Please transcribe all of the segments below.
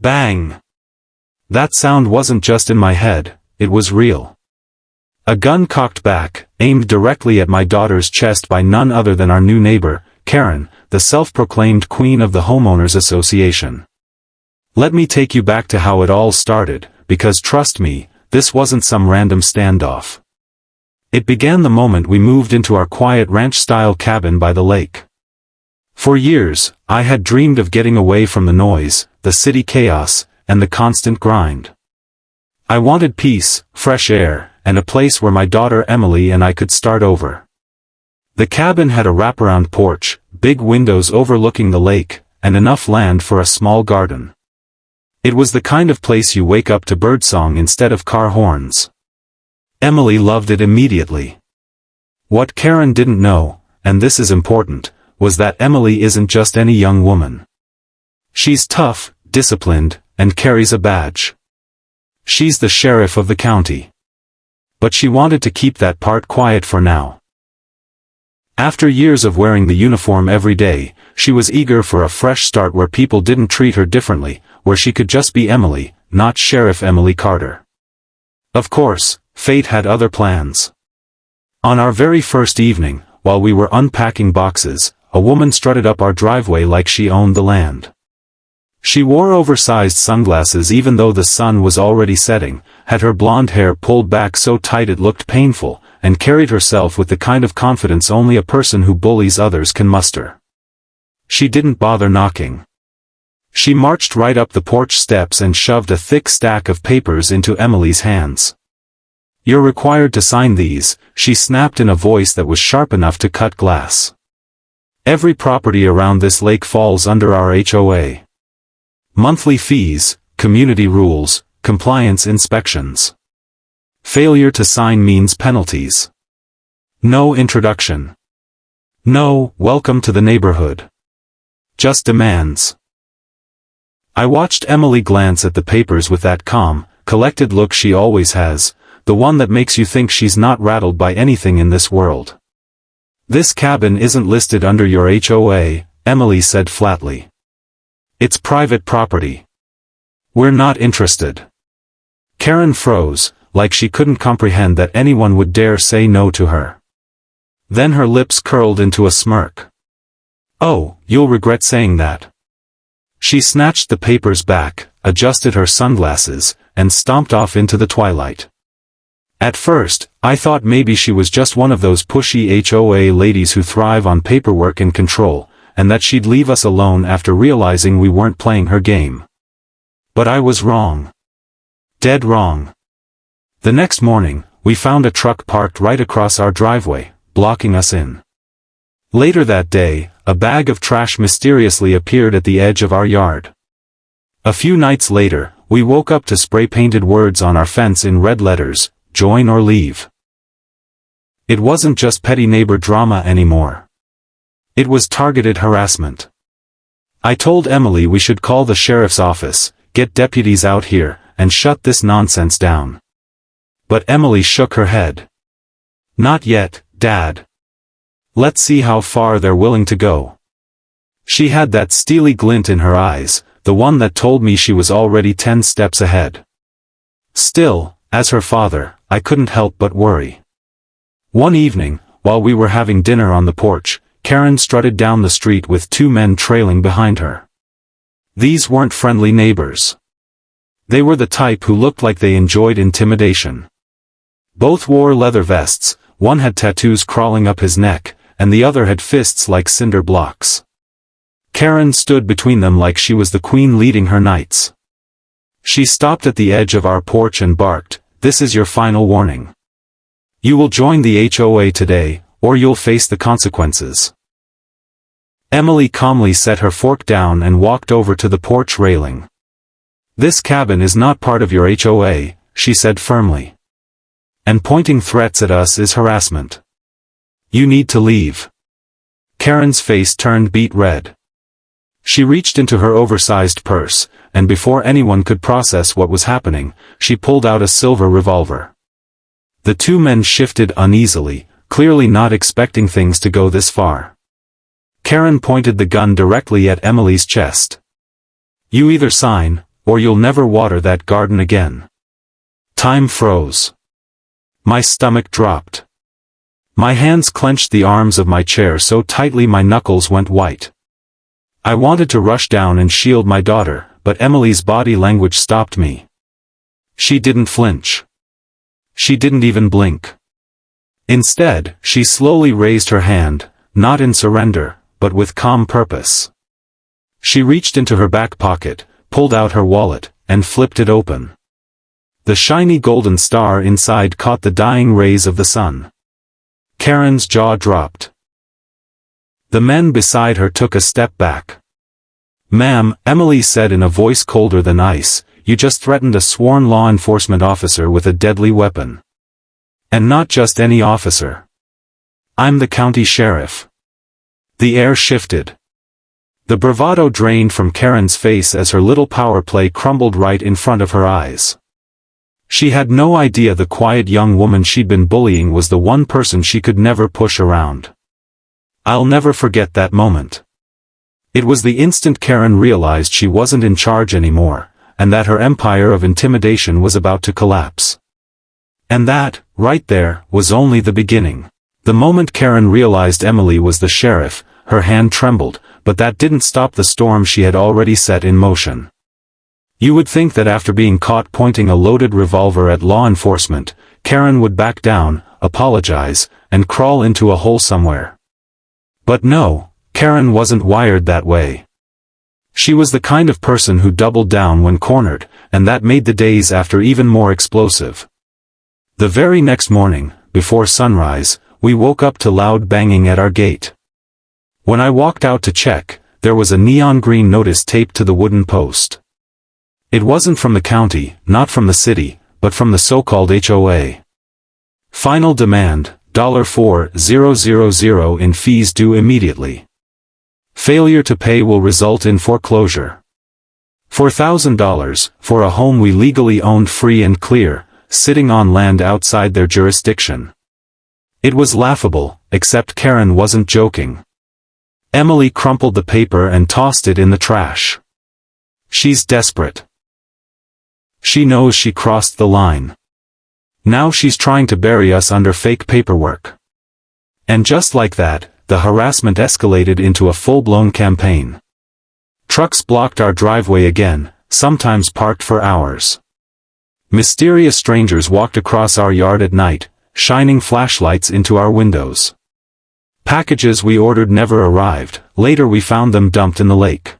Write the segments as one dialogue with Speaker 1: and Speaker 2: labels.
Speaker 1: Bang! That sound wasn't just in my head, it was real. A gun cocked back, aimed directly at my daughter's chest by none other than our new neighbor, Karen, the self-proclaimed queen of the homeowners association. Let me take you back to how it all started, because trust me, this wasn't some random standoff. It began the moment we moved into our quiet ranch-style cabin by the lake. For years, I had dreamed of getting away from the noise, the city chaos, and the constant grind. I wanted peace, fresh air, and a place where my daughter Emily and I could start over. The cabin had a wraparound porch, big windows overlooking the lake, and enough land for a small garden. It was the kind of place you wake up to birdsong instead of car horns. Emily loved it immediately. What Karen didn't know, and this is important, was that Emily isn't just any young woman. She's tough, disciplined, and carries a badge. She's the sheriff of the county. But she wanted to keep that part quiet for now. After years of wearing the uniform every day, she was eager for a fresh start where people didn't treat her differently, where she could just be Emily, not Sheriff Emily Carter. Of course, fate had other plans. On our very first evening, while we were unpacking boxes, a woman strutted up our driveway like she owned the land. She wore oversized sunglasses even though the sun was already setting, had her blonde hair pulled back so tight it looked painful, and carried herself with the kind of confidence only a person who bullies others can muster. She didn't bother knocking. She marched right up the porch steps and shoved a thick stack of papers into Emily's hands. "You're required to sign these," she snapped in a voice that was sharp enough to cut glass. "Every property around this lake falls under our HOA. Monthly fees, community rules, compliance inspections. Failure to sign means penalties. No introduction. No welcome to the neighborhood. Just demands." I watched Emily glance at the papers with that calm, collected look she always has, the one that makes you think she's not rattled by anything in this world. "This cabin isn't listed under your HOA, Emily said flatly. "It's private property. We're not interested." Karen froze, like she couldn't comprehend that anyone would dare say no to her. Then her lips curled into a smirk. "Oh, you'll regret saying that." She snatched the papers back, adjusted her sunglasses, and stomped off into the twilight. At first, I thought maybe she was just one of those pushy HOA ladies who thrive on paperwork and control, and that she'd leave us alone after realizing we weren't playing her game. But I was wrong. Dead wrong. The next morning, we found a truck parked right across our driveway, blocking us in. Later that day, a bag of trash mysteriously appeared at the edge of our yard. A few nights later, we woke up to spray-painted words on our fence in red letters, "Join or leave." It wasn't just petty neighbor drama anymore. It was targeted harassment. I told Emily we should call the sheriff's office, get deputies out here, and shut this nonsense down. But Emily shook her head. "Not yet, Dad. Let's see how far they're willing to go." She had that steely glint in her eyes, the one that told me she was already 10 steps ahead. Still, as her father, I couldn't help but worry. One evening, while we were having dinner on the porch, Karen strutted down the street with 2 men trailing behind her. These weren't friendly neighbors. They were the type who looked like they enjoyed intimidation. Both wore leather vests, one had tattoos crawling up his neck, and the other had fists like cinder blocks. Karen stood between them like she was the queen leading her knights. She stopped at the edge of our porch and barked, "This is your final warning. You will join the HOA today, or you'll face the consequences." Emily calmly set her fork down and walked over to the porch railing. "This cabin is not part of your HOA, she said firmly. "And pointing threats at us is harassment. You need to leave." Karen's face turned beet red. She reached into her oversized purse, and before anyone could process what was happening, she pulled out a silver revolver. The 2 men shifted uneasily, clearly not expecting things to go this far. Karen pointed the gun directly at Emily's chest. "You either sign, or you'll never water that garden again." Time froze. My stomach dropped. My hands clenched the arms of my chair so tightly my knuckles went white. I wanted to rush down and shield my daughter, but Emily's body language stopped me. She didn't flinch. She didn't even blink. Instead, she slowly raised her hand, not in surrender, but with calm purpose. She reached into her back pocket, pulled out her wallet, and flipped it open. The shiny golden star inside caught the dying rays of the sun. Karen's jaw dropped. The men beside her took a step back. "Ma'am," Emily said in a voice colder than ice, "you just threatened a sworn law enforcement officer with a deadly weapon. And not just any officer. I'm the county sheriff." The air shifted. The bravado drained from Karen's face as her little power play crumbled right in front of her eyes. She had no idea the quiet young woman she'd been bullying was the one person she could never push around. I'll never forget that moment. It was the instant Karen realized she wasn't in charge anymore, and that her empire of intimidation was about to collapse. And that, right there, was only the beginning. The moment Karen realized Emily was the sheriff, her hand trembled, but that didn't stop the storm she had already set in motion. You would think that after being caught pointing a loaded revolver at law enforcement, Karen would back down, apologize, and crawl into a hole somewhere. But no, Karen wasn't wired that way. She was the kind of person who doubled down when cornered, and that made the days after even more explosive. The very next morning, before sunrise, we woke up to loud banging at our gate. When I walked out to check, there was a neon green notice taped to the wooden post. It wasn't from the county, not from the city, but from the so-called HOA. Final demand, $4,000 in fees due immediately. Failure to pay will result in foreclosure. $4,000, for a home we legally owned free and clear, sitting on land outside their jurisdiction. It was laughable, except Karen wasn't joking. Emily crumpled the paper and tossed it in the trash. She's desperate. She knows she crossed the line. Now she's trying to bury us under fake paperwork. And just like that, the harassment escalated into a full-blown campaign. Trucks blocked our driveway again, sometimes parked for hours. Mysterious strangers walked across our yard at night, shining flashlights into our windows. Packages we ordered never arrived, later we found them dumped in the lake.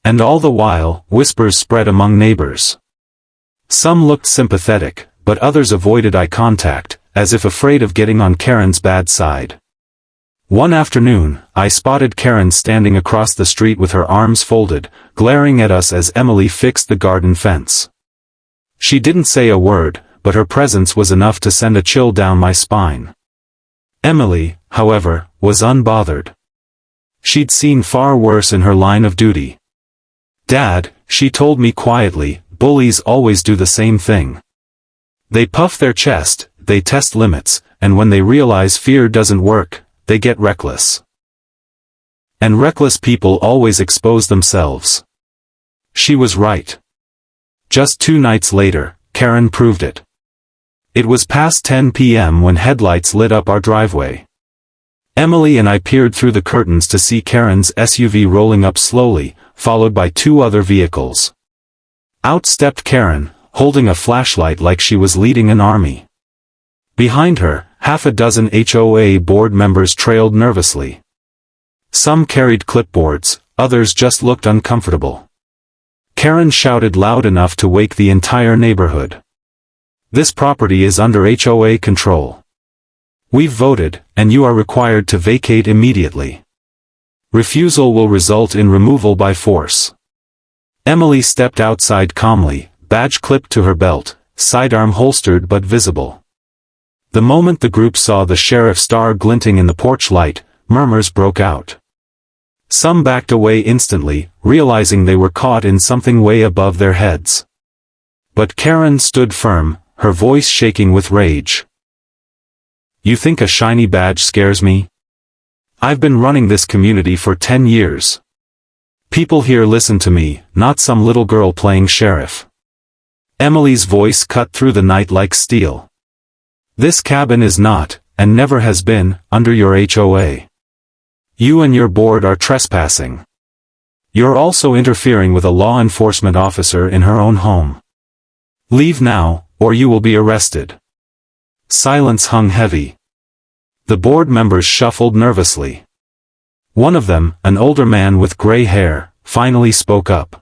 Speaker 1: And all the while, whispers spread among neighbors. Some looked sympathetic, but others avoided eye contact, as if afraid of getting on Karen's bad side. One afternoon, I spotted Karen standing across the street with her arms folded, glaring at us as Emily fixed the garden fence. She didn't say a word, but her presence was enough to send a chill down my spine. Emily, however, was unbothered. She'd seen far worse in her line of duty. "Dad," she told me quietly, "bullies always do the same thing. They puff their chest, they test limits, and when they realize fear doesn't work, they get reckless. And reckless people always expose themselves." She was right. Just 2 nights later, Karen proved it. It was past 10 p.m. when headlights lit up our driveway. Emily and I peered through the curtains to see Karen's SUV rolling up slowly, followed by 2 other vehicles. Out stepped Karen, holding a flashlight like she was leading an army. Behind her, half a dozen HOA board members trailed nervously. Some carried clipboards, others just looked uncomfortable. Karen shouted loud enough to wake the entire neighborhood. "This property is under HOA control. We've voted, and you are required to vacate immediately. Refusal will result in removal by force." Emily stepped outside calmly, badge clipped to her belt, sidearm holstered but visible. The moment the group saw the sheriff's star glinting in the porch light, murmurs broke out. Some backed away instantly, realizing they were caught in something way above their heads. But Karen stood firm, her voice shaking with rage. "You think a shiny badge scares me? I've been running this community for 10 years. People here listen to me, not some little girl playing sheriff. Emily's voice cut through the night like steel. This cabin is not, and never has been, under your HOA. You and your board are trespassing. You're also interfering with a law enforcement officer in her own home. Leave now, or you will be arrested. Silence hung heavy. The board members shuffled nervously. One of them, an older man with gray hair, finally spoke up.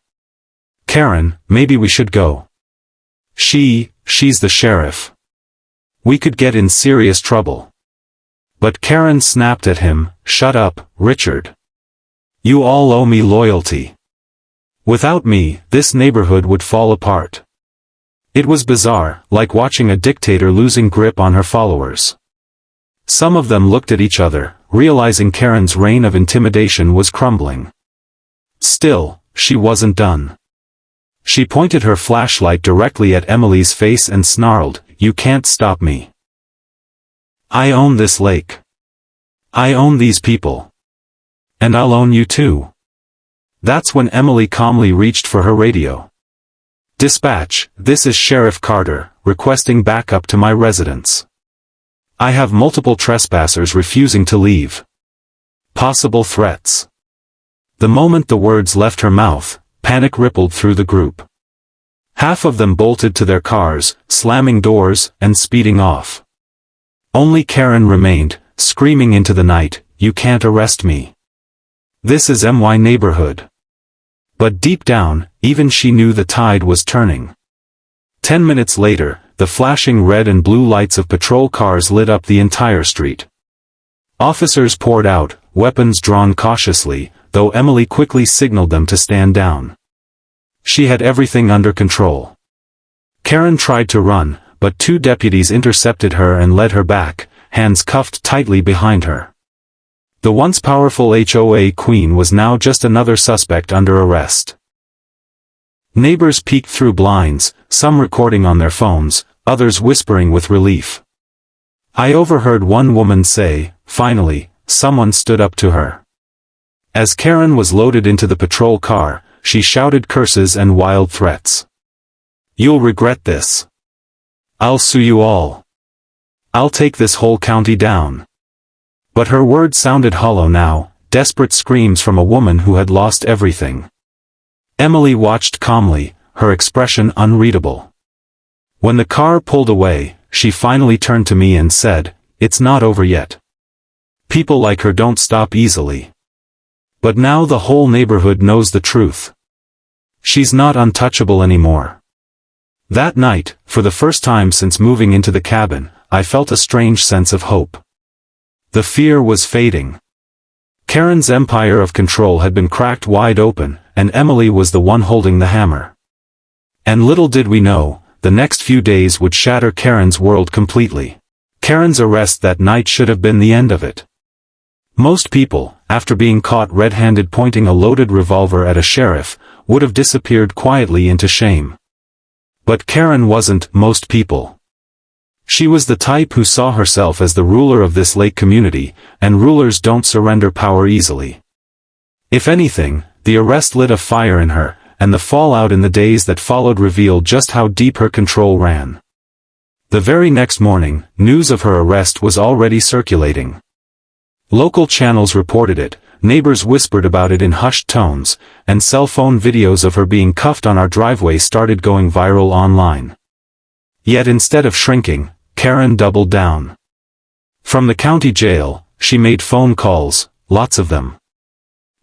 Speaker 1: Karen, maybe we should go. She's the sheriff. We could get in serious trouble. But Karen snapped at him, shut up, Richard. You all owe me loyalty. Without me, this neighborhood would fall apart. It was bizarre, like watching a dictator losing grip on her followers. Some of them looked at each other, realizing Karen's reign of intimidation was crumbling. Still, she wasn't done. She pointed her flashlight directly at Emily's face and snarled, "You can't stop me. I own this lake. I own these people. And I'll own you too." That's when Emily calmly reached for her radio. "Dispatch, this is Sheriff Carter, requesting backup to my residence. I have multiple trespassers refusing to leave. Possible threats." The moment the words left her mouth, panic rippled through the group. Half of them bolted to their cars, slamming doors, and speeding off. Only Karen remained, screaming into the night, "You can't arrest me. This is my neighborhood." But deep down, even she knew the tide was turning. 10 minutes later, the flashing red and blue lights of patrol cars lit up the entire street. Officers poured out, weapons drawn cautiously, though Emily quickly signaled them to stand down. She had everything under control. Karen tried to run, but two deputies intercepted her and led her back, hands cuffed tightly behind her. The once powerful HOA queen was now just another suspect under arrest. Neighbors peeked through blinds, some recording on their phones, others whispering with relief. I overheard one woman say, "Finally, someone stood up to her." As Karen was loaded into the patrol car, she shouted curses and wild threats. "You'll regret this. I'll sue you all. I'll take this whole county down." But her words sounded hollow now, desperate screams from a woman who had lost everything. Emily watched calmly, her expression unreadable. When the car pulled away, she finally turned to me and said, "It's not over yet. People like her don't stop easily. But now the whole neighborhood knows the truth. She's not untouchable anymore." That night, for the first time since moving into the cabin, I felt a strange sense of hope. The fear was fading. Karen's empire of control had been cracked wide open, and Emily was the one holding the hammer. And little did we know, the next few days would shatter Karen's world completely. Karen's arrest that night should have been the end of it. Most people, after being caught red-handed pointing a loaded revolver at a sheriff, would have disappeared quietly into shame. But Karen wasn't most people. She was the type who saw herself as the ruler of this lake community, and rulers don't surrender power easily. If anything, the arrest lit a fire in her, and the fallout in the days that followed revealed just how deep her control ran. The very next morning, news of her arrest was already circulating. Local channels reported it, neighbors whispered about it in hushed tones, and cell phone videos of her being cuffed on our driveway started going viral online. Yet instead of shrinking, Karen doubled down. From the county jail, she made phone calls, lots of them.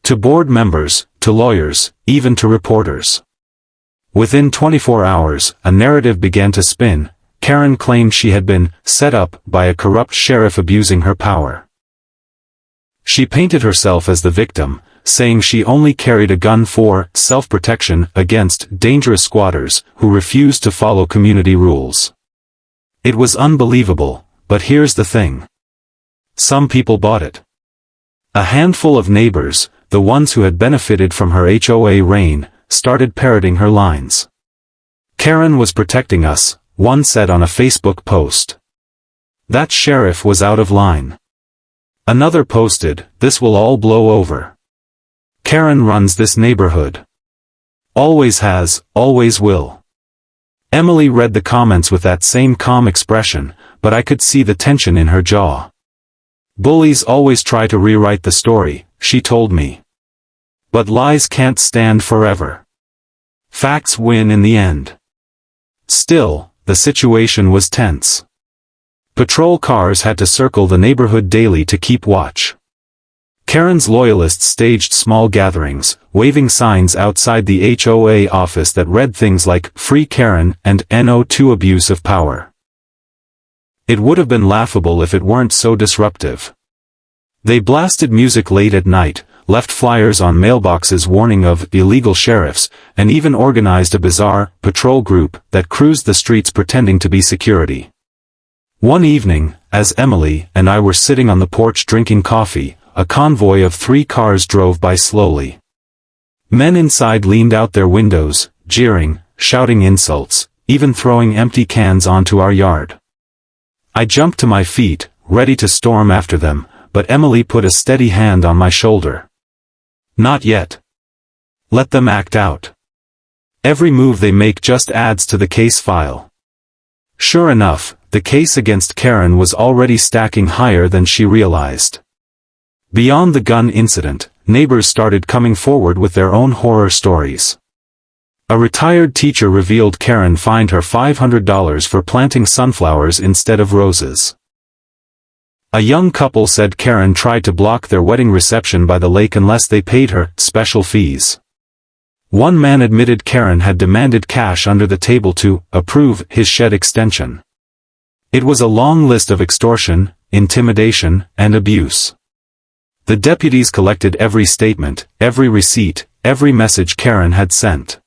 Speaker 1: To board members, to lawyers, even to reporters. Within 24 hours, a narrative began to spin. Karen claimed she had been set up by a corrupt sheriff abusing her power. She painted herself as the victim, saying she only carried a gun for self-protection against dangerous squatters who refused to follow community rules. It was unbelievable, but here's the thing. Some people bought it. A handful of neighbors, the ones who had benefited from her HOA reign, started parroting her lines. Karen was protecting us, one said on a Facebook post. That sheriff was out of line. Another posted, "This will all blow over." Karen runs this neighborhood. Always has, always will. Emily read the comments with that same calm expression, but I could see the tension in her jaw. Bullies always try to rewrite the story, she told me. But lies can't stand forever. Facts win in the end. Still, the situation was tense. Patrol cars had to circle the neighborhood daily to keep watch. Karen's loyalists staged small gatherings, waving signs outside the HOA office that read things like "Free Karen" and "No to Abuse of Power." It would have been laughable if it weren't so disruptive. They blasted music late at night, left flyers on mailboxes warning of illegal sheriffs, and even organized a bizarre patrol group that cruised the streets pretending to be security. One evening, as Emily and I were sitting on the porch drinking coffee, a convoy of 3 cars drove by slowly. Men inside leaned out their windows, jeering, shouting insults, even throwing empty cans onto our yard. I jumped to my feet, ready to storm after them, but Emily put a steady hand on my shoulder. Not yet. Let them act out. Every move they make just adds to the case file. Sure enough, the case against Karen was already stacking higher than she realized. Beyond the gun incident, neighbors started coming forward with their own horror stories. A retired teacher revealed Karen fined her $500 for planting sunflowers instead of roses. A young couple said Karen tried to block their wedding reception by the lake unless they paid her special fees. One man admitted Karen had demanded cash under the table to approve his shed extension. It was a long list of extortion, intimidation, and abuse. The deputies collected every statement, every receipt, every message Karen had sent.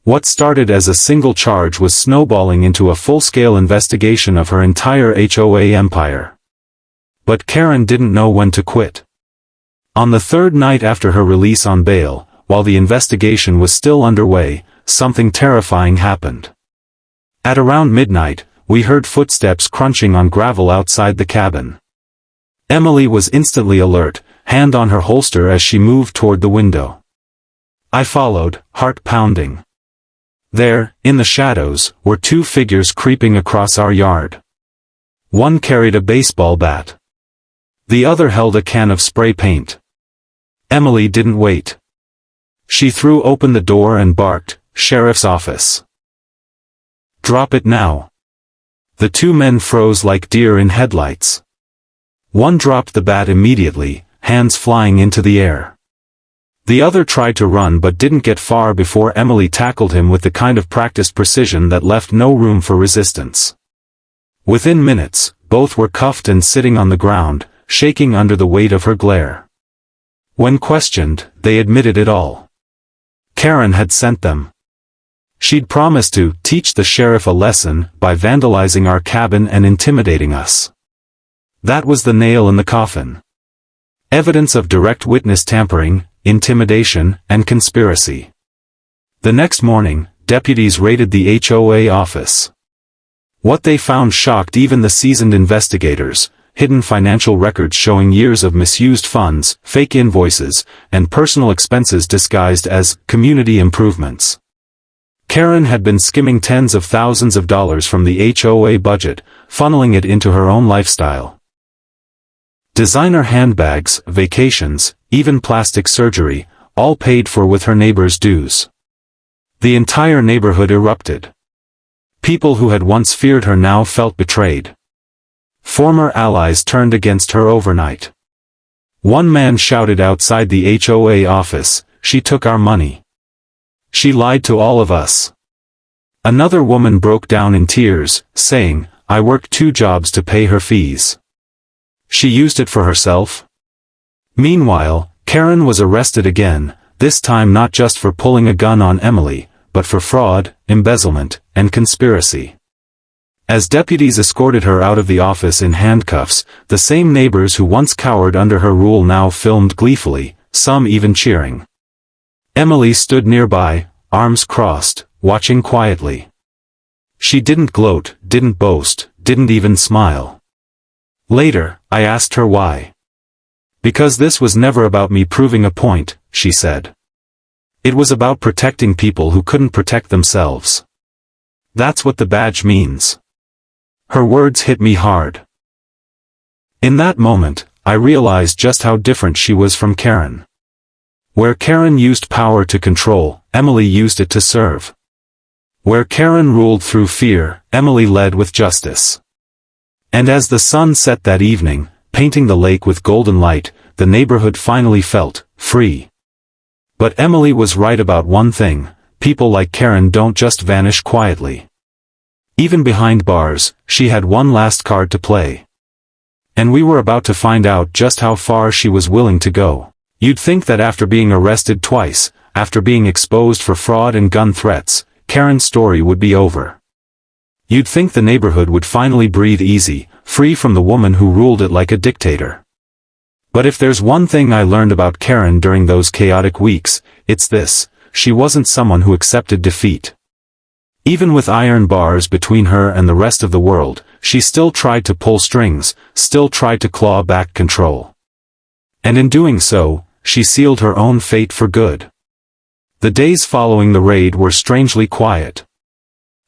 Speaker 1: What started as a single charge was snowballing into a full-scale investigation of her entire HOA empire. But Karen didn't know when to quit. On the 3rd night after her release on bail, while the investigation was still underway, something terrifying happened. At around midnight, we heard footsteps crunching on gravel outside the cabin. Emily was instantly alert, hand on her holster as she moved toward the window. I followed, heart pounding. There, in the shadows, were 2 figures creeping across our yard. One carried a baseball bat. The other held a can of spray paint. Emily didn't wait. She threw open the door and barked, "Sheriff's office. Drop it now." The 2 men froze like deer in headlights. One dropped the bat immediately, hands flying into the air. The other tried to run but didn't get far before Emily tackled him with the kind of practiced precision that left no room for resistance. Within minutes, both were cuffed and sitting on the ground, shaking under the weight of her glare. When questioned, they admitted it all. Karen had sent them. She'd promised to teach the sheriff a lesson by vandalizing our cabin and intimidating us. That was the nail in the coffin. Evidence of direct witness tampering, intimidation, and conspiracy. The next morning, deputies raided the HOA office. What they found shocked even the seasoned investigators: hidden financial records showing years of misused funds, fake invoices, and personal expenses disguised as community improvements. Karen had been skimming tens of thousands of dollars from the HOA budget, funneling it into her own lifestyle. Designer handbags, vacations, even plastic surgery, all paid for with her neighbors' dues. The entire neighborhood erupted. People who had once feared her now felt betrayed. Former allies turned against her overnight. One man shouted outside the HOA office, "She took our money. She lied to all of us." Another woman broke down in tears, saying, "I worked 2 jobs to pay her fees. She used it for herself." Meanwhile, Karen was arrested again, this time not just for pulling a gun on Emily, but for fraud, embezzlement, and conspiracy. As deputies escorted her out of the office in handcuffs, the same neighbors who once cowered under her rule now filmed gleefully, some even cheering. Emily stood nearby, arms crossed, watching quietly. She didn't gloat, didn't boast, didn't even smile. Later, I asked her why. Because this was never about me proving a point, she said. It was about protecting people who couldn't protect themselves. That's what the badge means. Her words hit me hard. In that moment, I realized just how different she was from Karen. Where Karen used power to control, Emily used it to serve. Where Karen ruled through fear, Emily led with justice. And as the sun set that evening, painting the lake with golden light, the neighborhood finally felt free. But Emily was right about one thing: people like Karen don't just vanish quietly. Even behind bars, she had one last card to play. And we were about to find out just how far she was willing to go. You'd think that after being arrested twice, after being exposed for fraud and gun threats, Karen's story would be over. You'd think the neighborhood would finally breathe easy, free from the woman who ruled it like a dictator. But if there's one thing I learned about Karen during those chaotic weeks, it's this: she wasn't someone who accepted defeat. Even with iron bars between her and the rest of the world, she still tried to pull strings, still tried to claw back control. And in doing so, she sealed her own fate for good. The days following the raid were strangely quiet.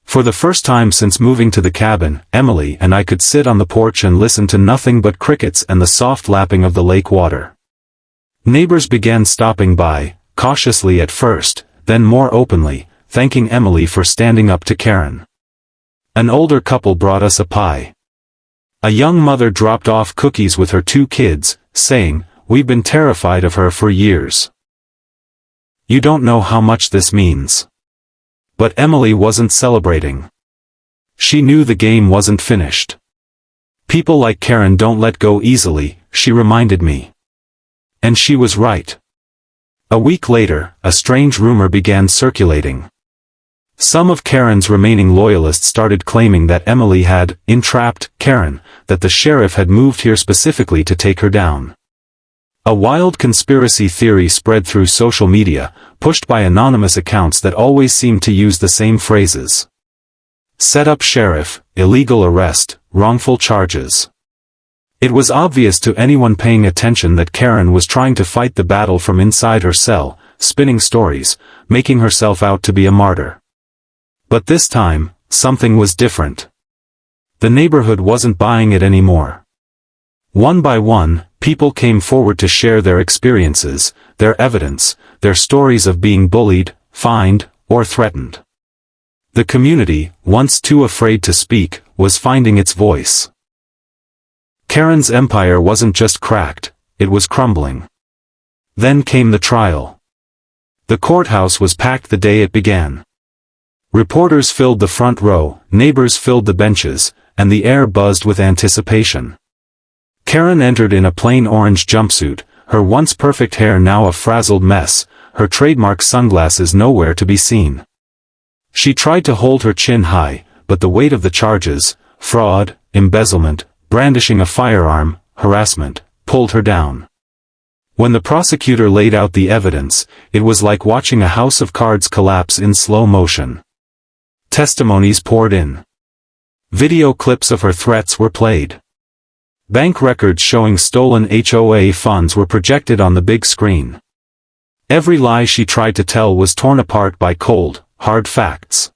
Speaker 1: For the first time since moving to the cabin, Emily and I could sit on the porch and listen to nothing but crickets and the soft lapping of the lake water. Neighbors began stopping by, cautiously at first, then more openly, thanking Emily for standing up to Karen. An older couple brought us a pie. A young mother dropped off cookies with her 2 kids, saying, "We've been terrified of her for years. You don't know how much this means." But Emily wasn't celebrating. She knew the game wasn't finished. People like Karen don't let go easily, she reminded me. And she was right. A week later, a strange rumor began circulating. Some of Karen's remaining loyalists started claiming that Emily had entrapped Karen, that the sheriff had moved here specifically to take her down. A wild conspiracy theory spread through social media, pushed by anonymous accounts that always seemed to use the same phrases. Set up sheriff, illegal arrest, wrongful charges. It was obvious to anyone paying attention that Karen was trying to fight the battle from inside her cell, spinning stories, making herself out to be a martyr. But this time, something was different. The neighborhood wasn't buying it anymore. One by one, people came forward to share their experiences, their evidence, their stories of being bullied, fined, or threatened. The community, once too afraid to speak, was finding its voice. Karen's empire wasn't just cracked, it was crumbling. Then came the trial. The courthouse was packed the day it began. Reporters filled the front row, neighbors filled the benches, and the air buzzed with anticipation. Karen entered in a plain orange jumpsuit, her once perfect hair now a frazzled mess, her trademark sunglasses nowhere to be seen. She tried to hold her chin high, but the weight of the charges, fraud, embezzlement, brandishing a firearm, harassment, pulled her down. When the prosecutor laid out the evidence, it was like watching a house of cards collapse in slow motion. Testimonies poured in. Video clips of her threats were played. Bank records showing stolen HOA funds were projected on the big screen. Every lie she tried to tell was torn apart by cold, hard facts.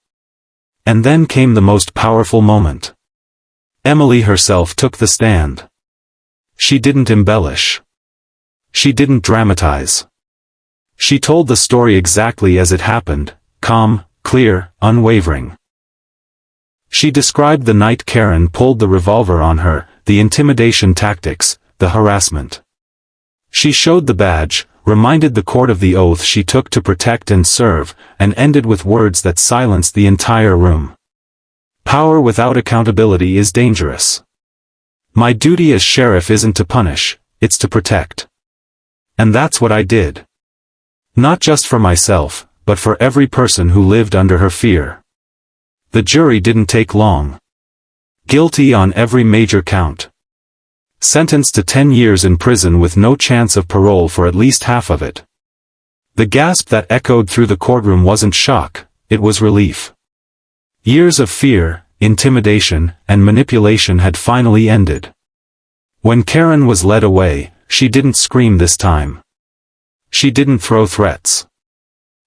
Speaker 1: And then came the most powerful moment. Emily herself took the stand. She didn't embellish. She didn't dramatize. She told the story exactly as it happened, calm, clear, unwavering. She described the night Karen pulled the revolver on her, the intimidation tactics, the harassment. She showed the badge, reminded the court of the oath she took to protect and serve, and ended with words that silenced the entire room. Power without accountability is dangerous. My duty as sheriff isn't to punish, it's to protect. And that's what I did. Not just for myself, but for every person who lived under her fear. The jury didn't take long. Guilty on every major count. Sentenced to 10 years in prison with no chance of parole for at least half of it. The gasp that echoed through the courtroom wasn't shock, it was relief. Years of fear, intimidation, and manipulation had finally ended. When Karen was led away, she didn't scream this time. She didn't throw threats.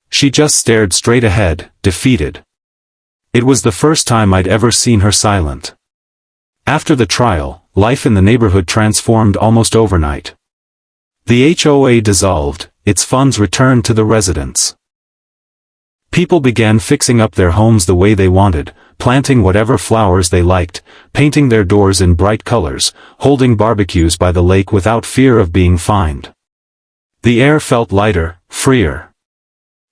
Speaker 1: She just stared straight ahead, defeated. It was the first time I'd ever seen her silent. After the trial, life in the neighborhood transformed almost overnight. The HOA dissolved, its funds returned to the residents. People began fixing up their homes the way they wanted, planting whatever flowers they liked, painting their doors in bright colors, holding barbecues by the lake without fear of being fined. The air felt lighter, freer.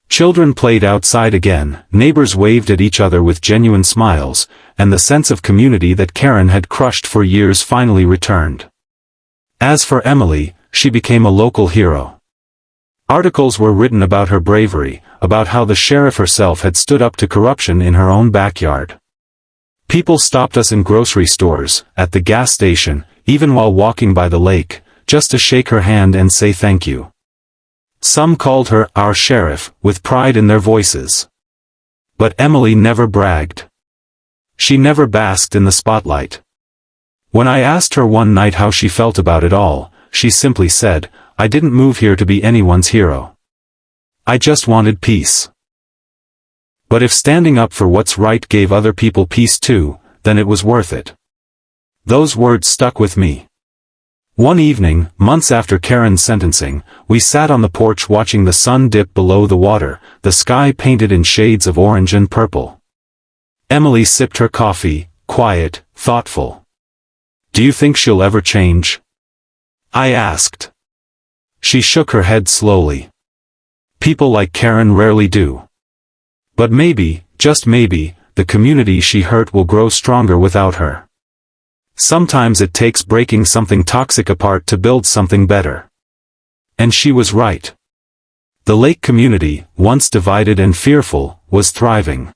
Speaker 1: Children played outside again, neighbors waved at each other with genuine smiles, and the sense of community that Karen had crushed for years finally returned. As for Emily, she became a local hero. Articles were written about her bravery, about how the sheriff herself had stood up to corruption in her own backyard. People stopped us in grocery stores, at the gas station, even while walking by the lake, just to shake her hand and say thank you. Some called her our sheriff, with pride in their voices. But Emily never bragged. She never basked in the spotlight. When I asked her one night how she felt about it all, she simply said, "I didn't move here to be anyone's hero. I just wanted peace." But if standing up for what's right gave other people peace too, then it was worth it. Those words stuck with me. One evening, months after Karen's sentencing, we sat on the porch watching the sun dip below the water, the sky painted in shades of orange and purple. Emily sipped her coffee, quiet, thoughtful. "Do you think she'll ever change?" I asked. She shook her head slowly. "People like Karen rarely do. But maybe, just maybe, the community she hurt will grow stronger without her. Sometimes it takes breaking something toxic apart to build something better." And she was right. The lake community, once divided and fearful, was thriving.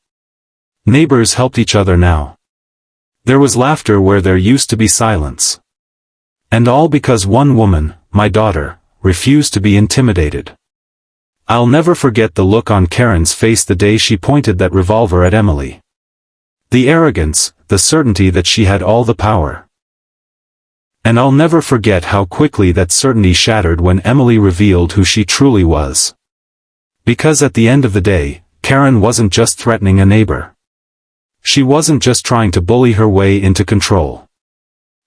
Speaker 1: Neighbors helped each other now. There was laughter where there used to be silence. And all because one woman, my daughter, refused to be intimidated. I'll never forget the look on Karen's face the day she pointed that revolver at Emily. The arrogance, the certainty that she had all the power. And I'll never forget how quickly that certainty shattered when Emily revealed who she truly was. Because at the end of the day, Karen wasn't just threatening a neighbor. She wasn't just trying to bully her way into control.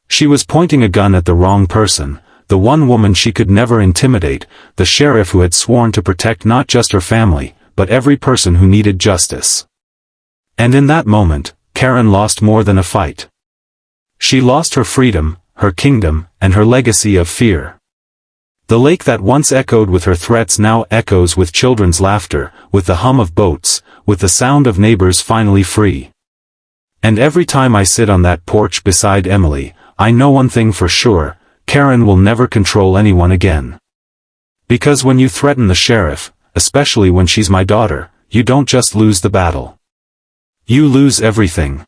Speaker 1: She was pointing a gun at the wrong person, the one woman she could never intimidate, the sheriff who had sworn to protect not just her family, but every person who needed justice. And in that moment, Karen lost more than a fight. She lost her freedom, her kingdom, and her legacy of fear. The lake that once echoed with her threats now echoes with children's laughter, with the hum of boats, with the sound of neighbors finally free. And every time I sit on that porch beside Emily, I know one thing for sure, Karen will never control anyone again. Because when you threaten the sheriff, especially when she's my daughter, you don't just lose the battle. You lose everything.